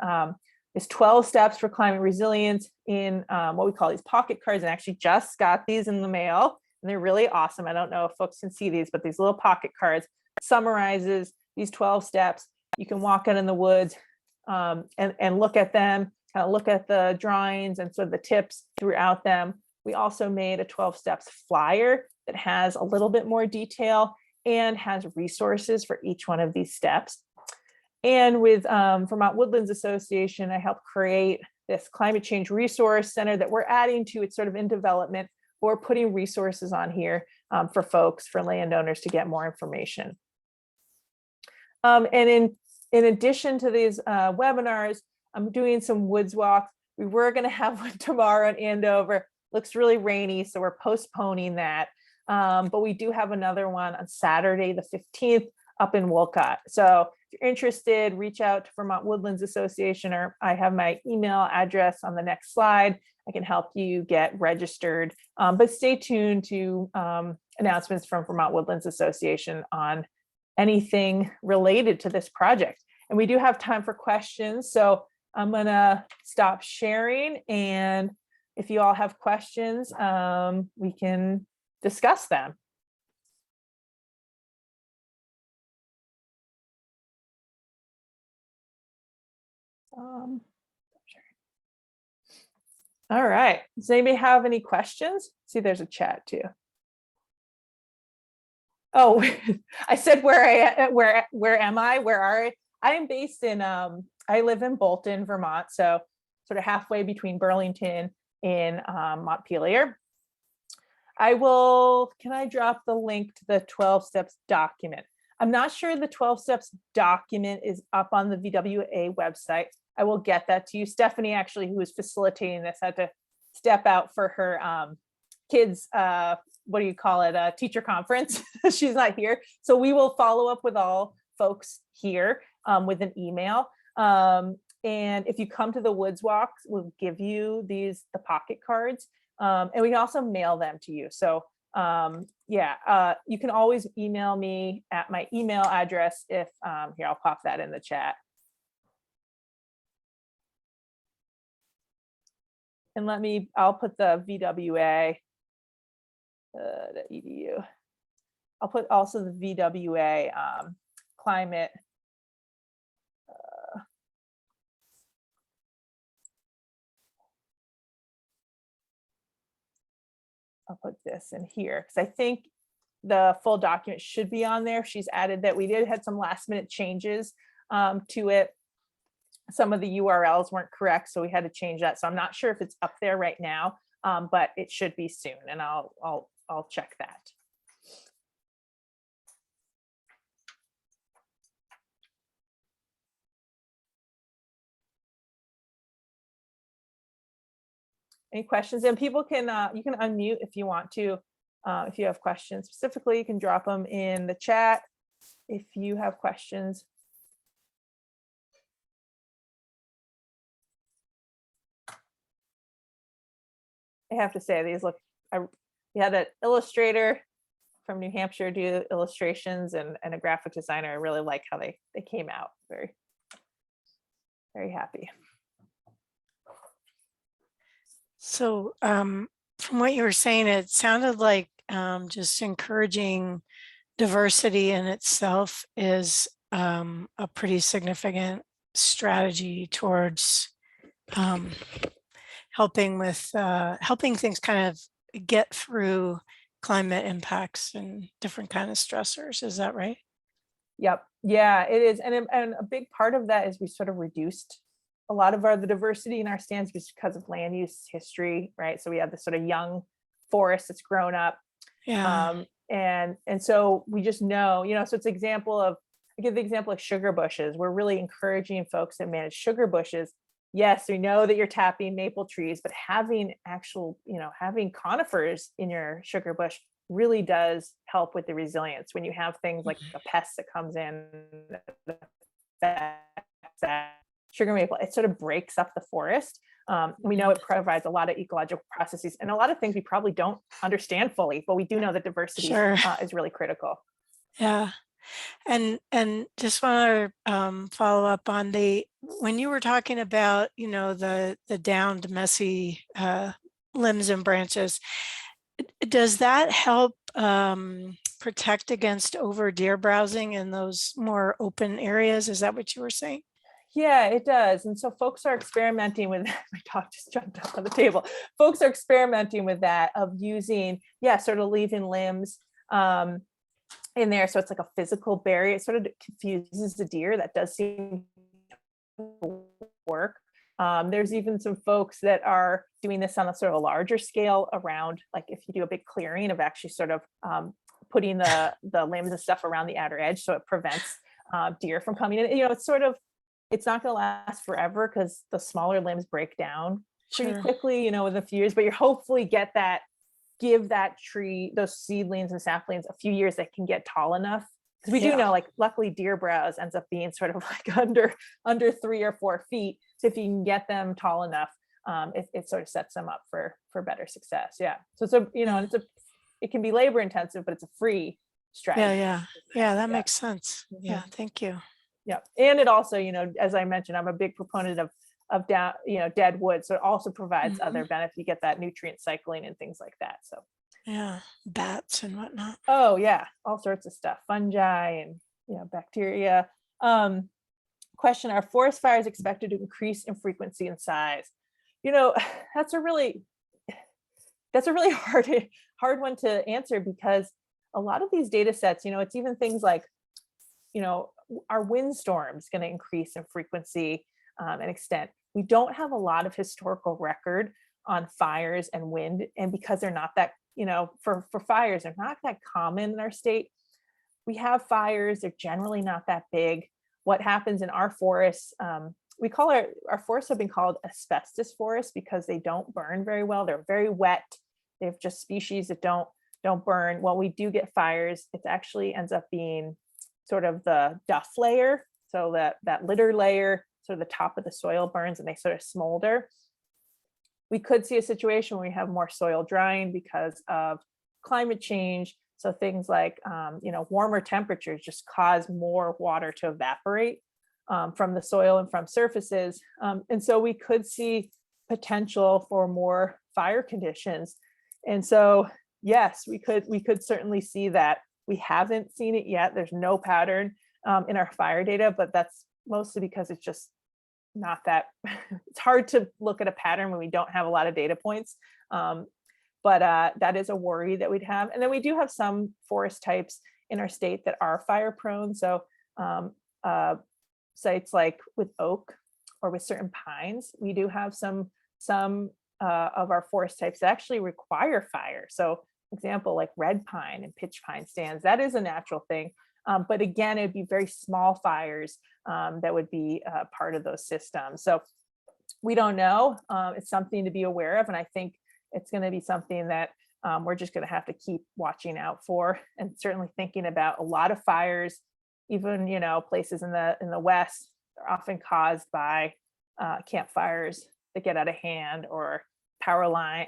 12 steps for climate resilience in what we call these pocket cards, and actually just got these in the mail, and they're really awesome. I don't know if folks can see these, but these little pocket cards summarizes these 12 steps. You can walk out in the woods and look at them, kind of look at the drawings and sort of the tips throughout them. We also made a 12 steps flyer that has a little bit more detail and has resources for each one of these steps. And with Vermont Woodlands Association, I helped create this climate change resource center that we're adding to. It's sort of in development. We're putting resources on here for folks, for landowners to get more information. And in addition to these webinars, I'm doing some woods walks. We were going to have one tomorrow in Andover. Looks really rainy, so we're postponing that. But we do have another one on Saturday, the 15th, up in Wolcott. So if you're interested, reach out to Vermont Woodlands Association, or I have my email address on the next slide. I can help you get registered. But stay tuned to announcements from Vermont Woodlands Association on anything related to this project. And we do have time for questions. So I'm gonna stop sharing. And if you all have questions, we can discuss them. All right. Does anybody have any questions? See, there's a chat too. Oh, I said where am I? Where are I am based in I live in Bolton, Vermont, so sort of halfway between Burlington and Montpelier. Can I drop the link to the 12 steps document? I'm not sure the 12 steps document is up on the VWA website. I will get that to you. Stephanie, actually, who was facilitating this, had to step out for her kids, what do you call it, a teacher conference. She's not here. So we will follow up with all folks here with an email. And if you come to the Woods Walks, we'll give you the pocket cards. And we can also mail them to you. So you can always email me at my email address if, here, I'll pop that in the chat. And I'll put the VWA, the edu. I'll put also the VWA climate. I'll put this in here because I think the full document should be on there. She's added that we had some last minute changes to it. Some of the URLs weren't correct, so we had to change that. So I'm not sure if it's up there right now, but it should be soon, and I'll check that. Any questions? And people can you can unmute if you want to. If you have questions specifically, you can drop them in the chat if you have questions. I have to say, these look, we had an illustrator from New Hampshire do illustrations and a graphic designer. I really like how they came out. Very, very happy. So from what you were saying, it sounded like just encouraging diversity in itself is a pretty significant strategy towards helping things kind of get through climate impacts and different kind of stressors. Is that right? Yep. Yeah, it is. And a big part of that is we sort of reduced a lot of the diversity in our stands because of land use history, right? So we have this sort of young forest that's grown up. Yeah. And so we just know, so it's I give the example of sugar bushes. We're really encouraging folks that manage sugar bushes. Yes, we know that you're tapping maple trees, but having having conifers in your sugar bush really does help with the resilience. When you have things like a pest that comes in, that sugar maple, it sort of breaks up the forest. We know it provides a lot of ecological processes and a lot of things we probably don't understand fully, but we do know that diversity is really critical. Yeah. And just want to follow up on when you were talking about, the downed messy limbs and branches, does that help protect against over deer browsing in those more open areas? Is that what you were saying? Yeah, it does. And so folks are experimenting with that. My dog just jumped up on the table. Folks are experimenting with that, of using, sort of leaving limbs in there. So it's like a physical barrier. It sort of confuses the deer. That does seem to work. There's even some folks that are doing this on a sort of a larger scale around, like if you do a big clearing of actually sort of putting the limbs and stuff around the outer edge, so it prevents deer from coming in. It's sort of, it's not going to last forever because the smaller limbs break down pretty Sure. quickly, in a few years. But you hopefully give that tree, those seedlings and saplings, a few years that can get tall enough. Because we do Yeah. know, like, luckily deer browse ends up being sort of like under 3 or 4 feet. So if you can get them tall enough, it sort of sets them up for better success. Yeah. So Mm. it can be labor intensive, but it's a free Yeah, strategy. yeah. Yeah, that Yeah. makes sense. Yeah, Mhm. thank you. Yeah. And it also, as I mentioned, I'm a big proponent of down, dead wood. So it also provides Mhm. other benefits. You get that nutrient cycling and things like that. So Yeah, bats and whatnot. oh yeah, all sorts of stuff, fungi and bacteria. Um, Question: Are forest fires expected to increase in frequency and size? You know, that's a really hard one to answer because a lot of these data sets, it's even things like, are windstorms going to increase in frequency and extent? We don't have a lot of historical record on fires and wind, and because they're not that, for fires, they're not that common in our state. We have fires, they're generally not that big. What happens in our forests, we call our forests have been called asbestos forests because they don't burn very well. They're very wet. They have just species that don't burn. When we do get fires, it actually ends up being sort of the duff layer. So that litter layer, sort of the top of the soil burns and they sort of smolder. We could see a situation where we have more soil drying because of climate change. So things like, warmer temperatures just cause more water to evaporate from the soil and from surfaces. And so we could see potential for more fire conditions. And so, yes, we could certainly see that. We haven't seen it yet. There's no pattern in our fire data, but that's mostly because it's just not that it's hard to look at a pattern when we don't have a lot of data points. But that is a worry that we'd have. And then we do have some forest types in our state that are fire prone. So sites like with oak or with certain pines, we do have some of our forest types that actually require fire. So example, like red pine and pitch pine stands, that is a natural thing. But again, it'd be very small fires that would be part of those systems. So we don't know. It's something to be aware of. And I think it's going to be something that we're just going to have to keep watching out for, and certainly thinking about. A lot of fires, even places in the West, are often caused by campfires that get out of hand or power line.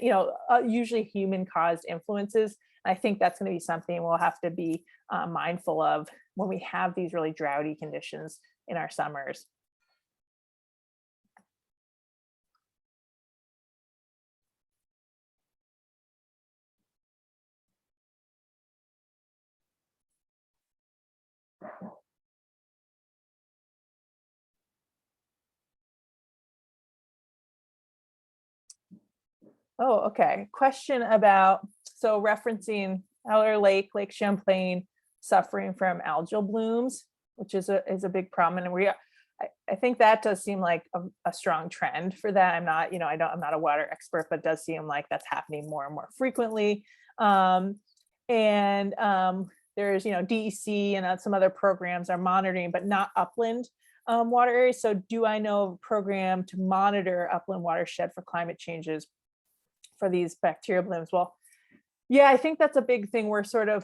Usually human caused influences. I think that's going to be something we'll have to be mindful of when we have these really droughty conditions in our summers. Oh, okay. Question about, so referencing Eller Lake, Lake Champlain suffering from algal blooms, which is a big problem. And I think that does seem like a strong trend for that. I'm not, I'm not a water expert, but it does seem like that's happening more and more frequently. And there's, DEC and some other programs are monitoring, but not upland water areas. So do I know of a program to monitor upland watershed for climate changes for these bacterial blooms? Well, yeah, I think that's a big thing we're sort of,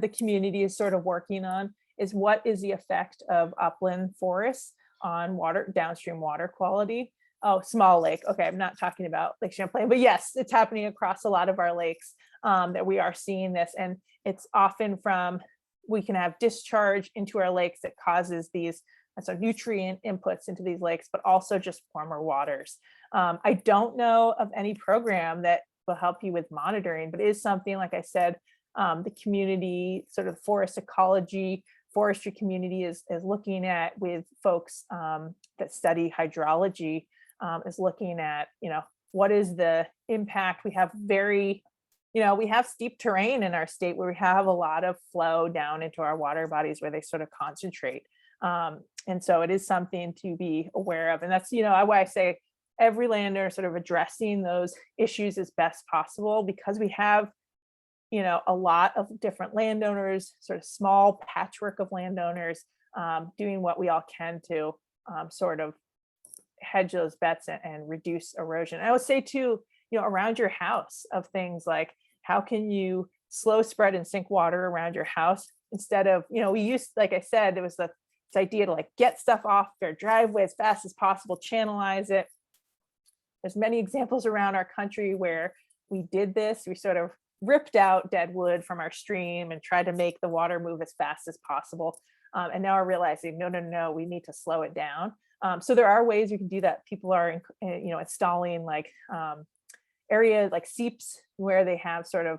the community is sort of working on, is what is the effect of upland forests on downstream water quality. Oh, small lake. Okay, I'm not talking about Lake Champlain, but yes, it's happening across a lot of our lakes that we are seeing this. And it's often we can have discharge into our lakes that causes these nutrient inputs into these lakes, but also just warmer waters. I don't know of any program that will help you with monitoring, but it is something, like I said, the community, sort of forest ecology, forestry community is looking at, with folks that study hydrology, is looking at, what is the impact. We have very we have steep terrain in our state where we have a lot of flow down into our water bodies where they sort of concentrate. And so it is something to be aware of. And that's, why I say every landowner sort of addressing those issues as best possible, because we have, a lot of different landowners, sort of small patchwork of landowners, doing what we all can to sort of hedge those bets and reduce erosion. I would say too, around your house, of things like, how can you slow spread and sink water around your house instead of, we used, like I said, there was this idea to like get stuff off their driveway as fast as possible, channelize it. There's many examples around our country where we did this. We sort of ripped out dead wood from our stream and tried to make the water move as fast as possible. And now we're realizing, no, we need to slow it down. So there are ways you can do that. People are, installing like areas like seeps where they have sort of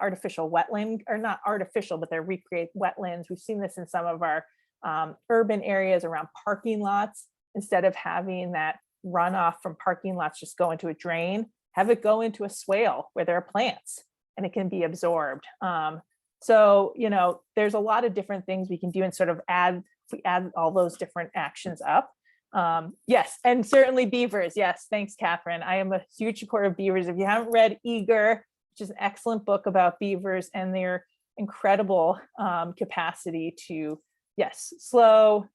artificial wetland, or not artificial, but they're recreate wetlands. We've seen this in some of our urban areas around parking lots. Instead of having that runoff from parking lots just go into a drain, have it go into a swale where there are plants and it can be absorbed. So, there's a lot of different things we can do and sort of if we add all those different actions up. Yes, and certainly beavers. Yes, thanks, Catherine. I am a huge supporter of beavers. If you haven't read Eager, which is an excellent book about beavers and their incredible capacity to, yes, slow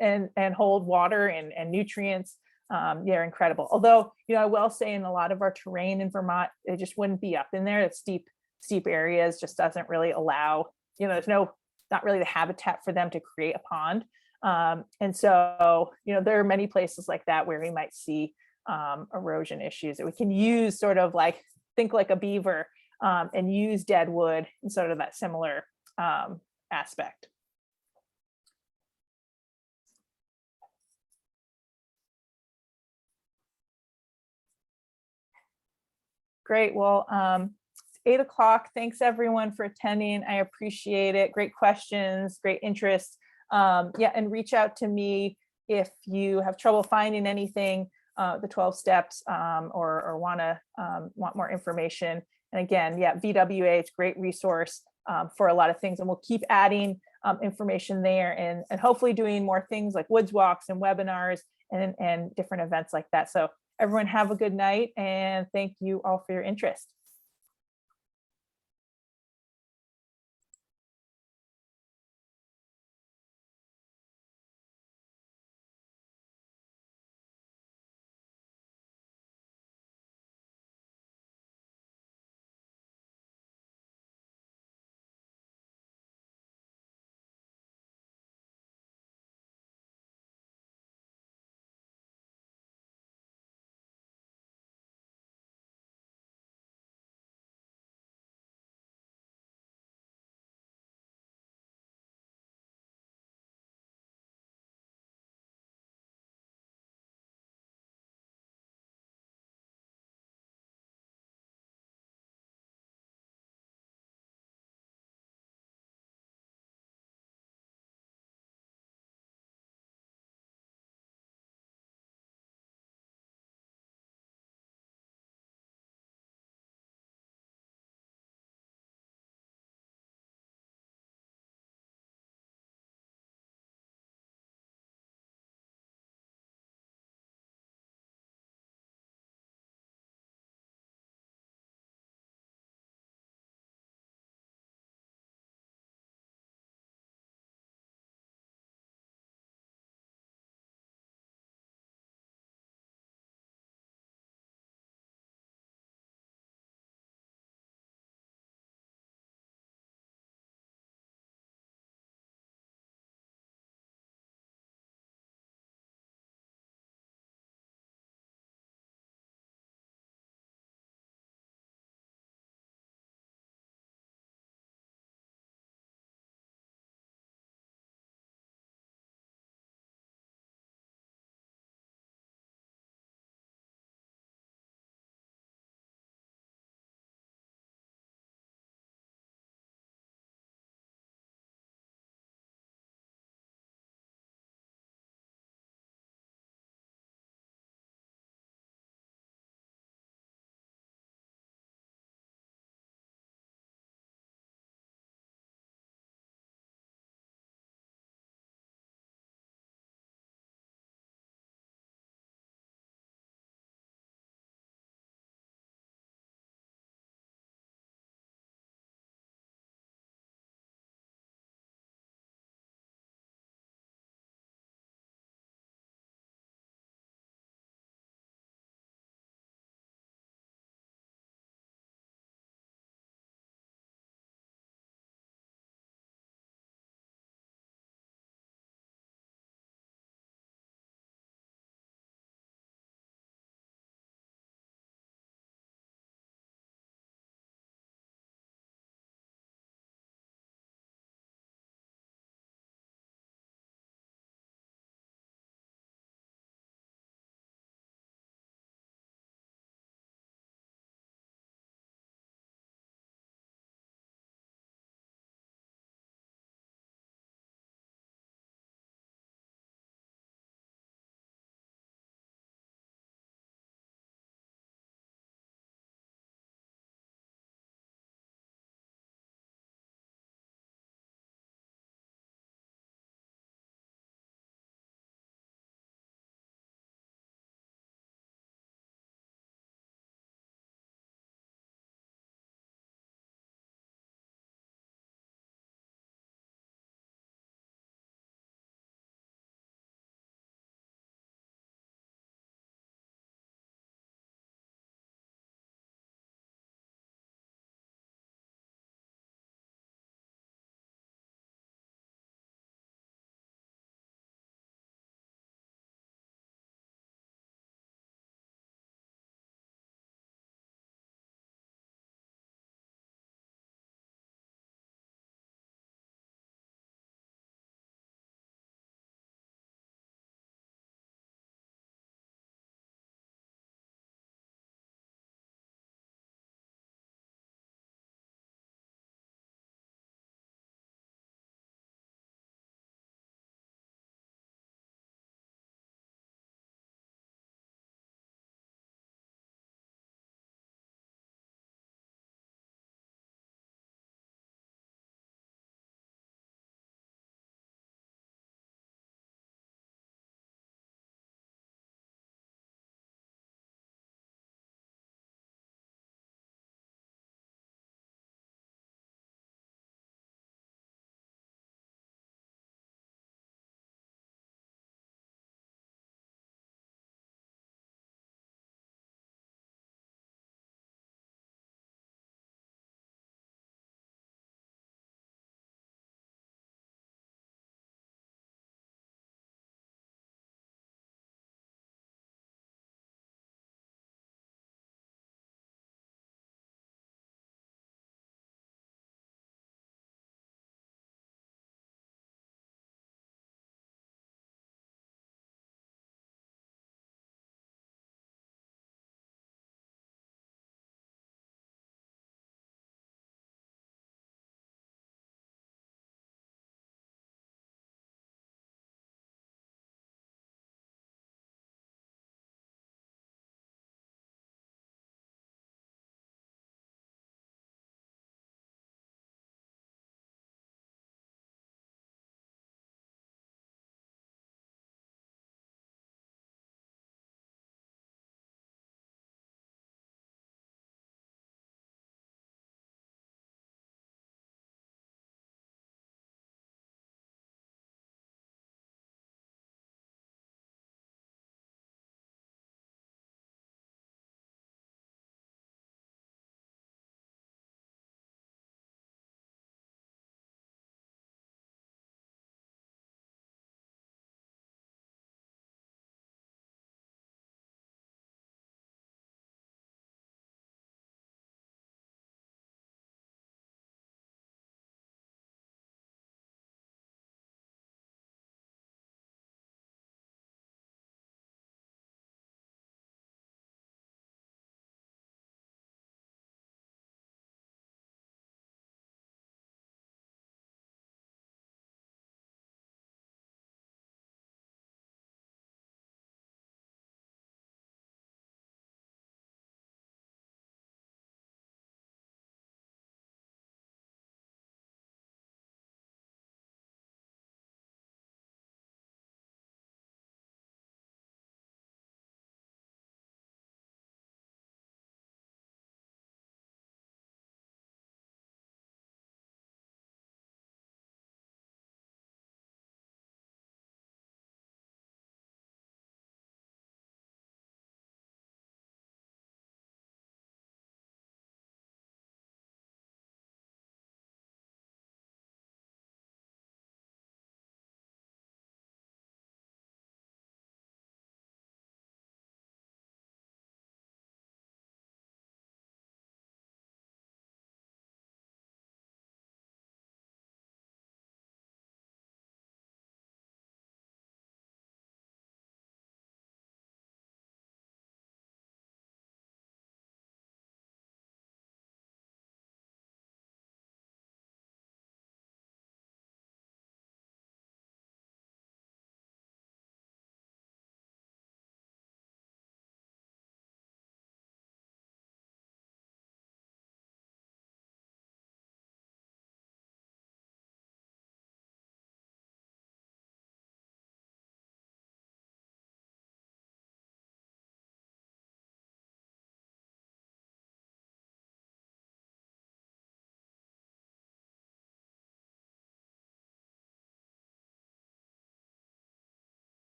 and hold water and nutrients, they're incredible. Although, I will say in a lot of our terrain in Vermont, it just wouldn't be up in there. It's steep areas just doesn't really allow, there's not really the habitat for them to create a pond. And so, there are many places like that where we might see erosion issues that we can use, sort of like, think like a beaver, and use dead wood in sort of that similar aspect. Great. Well, it's 8 o'clock. Thanks everyone for attending. I appreciate it. Great questions, great interest. Yeah, and reach out to me if you have trouble finding anything, the 12 steps, or want more information. And again, yeah, VWA, it's a great resource for a lot of things, and we'll keep adding information there, and hopefully doing more things like woods walks and webinars and different events like that. So everyone have a good night, and thank you all for your interest.